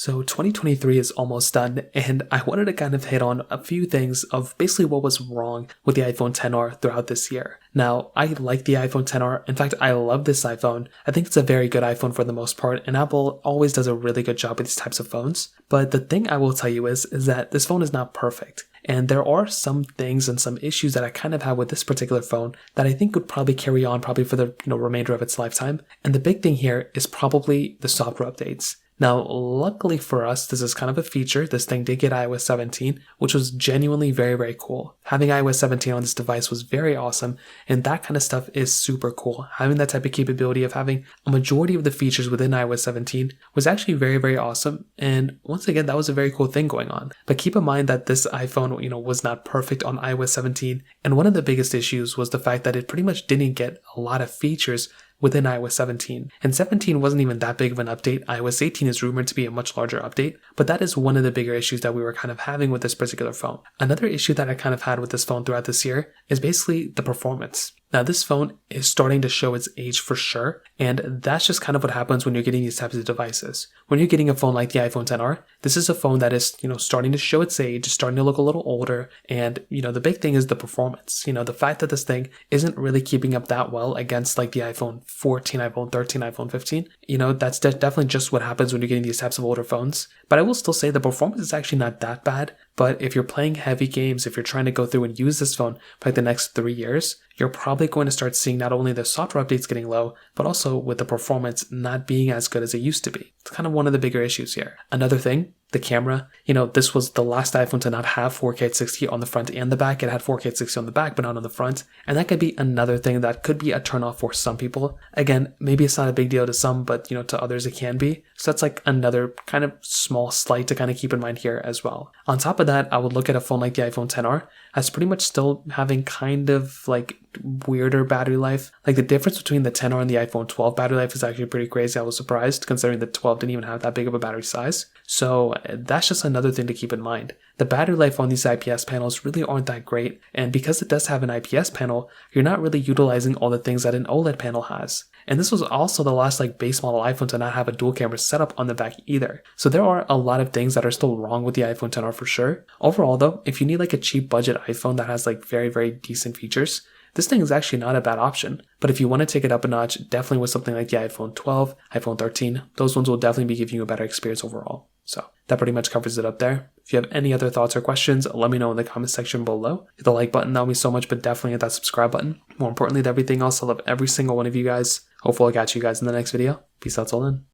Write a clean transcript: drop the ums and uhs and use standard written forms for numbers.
So 2023 is almost done, and I wanted to kind of hit on a few things of basically what was wrong with the iPhone XR throughout this year. Now, I like the iPhone XR. In fact, I love this iPhone. I think it's a very good iPhone for the most part, and Apple always does a really good job with these types of phones. But the thing I will tell you is that this phone is not perfect. And there are some things and some issues that I kind of have with this particular phone that I think would probably carry on probably for the remainder of its lifetime. And the big thing here is probably the software updates. Now, luckily for us, this is kind of a feature. This thing did get iOS 17, which was genuinely very, very cool. Having iOS 17 on this device was very awesome, and that kind of stuff is super cool. Having that type of capability of having a majority of the features within iOS 17 was actually very, very awesome. And once again, that was a very cool thing going on. But keep in mind that this iPhone, was not perfect on iOS 17. And one of the biggest issues was the fact that it pretty much didn't get a lot of features within iOS 17. And 17 wasn't even that big of an update. iOS 18 is rumored to be a much larger update, but that is one of the bigger issues that we were kind of having with this particular phone. Another issue that I kind of had with this phone throughout this year is basically the performance. Now, this phone is starting to show its age for sure, and that's just kind of what happens when you're getting these types of devices. When you're getting a phone like the iPhone XR, this is a phone that is, starting to show its age, starting to look a little older, and, the big thing is the performance. The fact that this thing isn't really keeping up that well against like the iPhone 14, iPhone 13, iPhone 15, that's definitely just what happens when you're getting these types of older phones. But I will still say the performance is actually not that bad. But if you're playing heavy games, if you're trying to go through and use this phone for like the next 3 years, you're probably going to start seeing not only the software updates getting low, but also with the performance not being as good as it used to be. It's kind of one of the bigger issues here. Another thing, the camera. This was the last iPhone to not have 4K at 60 on the front and the back. It had 4K at 60 on the back, but not on the front. And that could be another thing that could be a turnoff for some people. Again, maybe it's not a big deal to some, but to others it can be. So that's like another kind of small slight to kind of keep in mind here as well. On top of that, I would look at a phone like the iPhone XR as pretty much still having kind of like weirder battery life. Like the difference between the XR and the iPhone 12 battery life is actually pretty crazy. I was surprised considering the 12 didn't even have that big of a battery size. So that's just another thing to keep in mind. The battery life on these IPS panels really aren't that great, and because it does have an IPS panel, you're not really utilizing all the things that an OLED panel has. And this was also the last base model iPhone to not have a dual camera setup on the back either. So there are a lot of things that are still wrong with the iPhone XR for sure. Overall though, if you need a cheap budget iPhone that has very, very decent features, this thing is actually not a bad option. But if you want to take it up a notch, definitely with something like the iPhone 12, iPhone 13, those ones will definitely be giving you a better experience overall. So that pretty much covers it up there. If you have any other thoughts or questions, let me know in the comment section below. Hit the like button, that would mean so much, but definitely hit that subscribe button. More importantly than everything else, I love every single one of you guys. Hopefully I'll catch you guys in the next video. Peace out till then.